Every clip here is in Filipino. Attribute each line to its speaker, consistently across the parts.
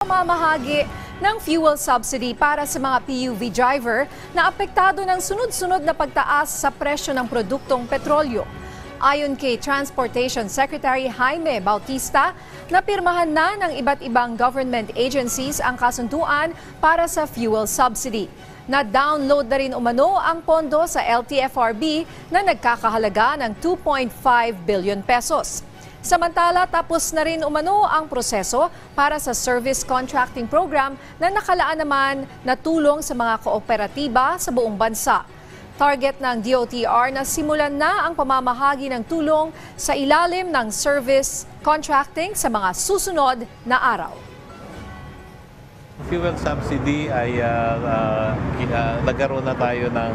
Speaker 1: pamamahagi ng fuel subsidy para sa mga PUV driver na apektado ng sunod-sunod na pagtaas sa presyo ng produktong petrolyo. Ayon kay Transportation Secretary Jaime Bautista, napirmahan na ng iba't ibang government agencies ang kasunduan para sa fuel subsidy. Na-download na rin umano ang pondo sa LTFRB na nagkakahalaga ng 2.5 billion pesos. Samantala, tapos na rin umano ang proseso para sa service contracting program na nakalaan naman na tulong sa mga kooperatiba sa buong bansa. Target ng DOTR na simulan na ang pamamahagi ng tulong sa ilalim ng service contracting sa mga susunod na araw.
Speaker 2: Fuel subsidy ay nagkaroon na tayo ng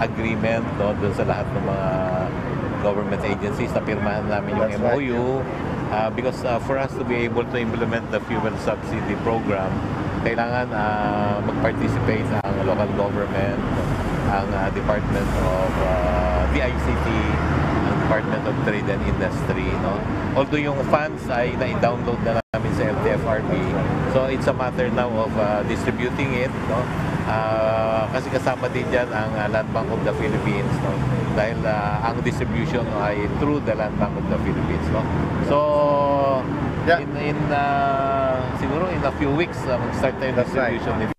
Speaker 2: agreement doon sa lahat ng mga government agencies na pirmahan namin yung MOU because for us to be able to implement the fuel subsidy program, kailangan mag-participate ang local government, ang Department of DICT, ang Department of Trade and Industry. No? Although yung funds ay na-download na namin sa LTFRB, so it's a matter now of distributing it. No? Kasi kasama din dyan ang Land Bank of the Philippines. No? Dahil ang distribution ay through the Land Bank of the Philippines. No? So, siguro in a few weeks, mag-start tayo distribution.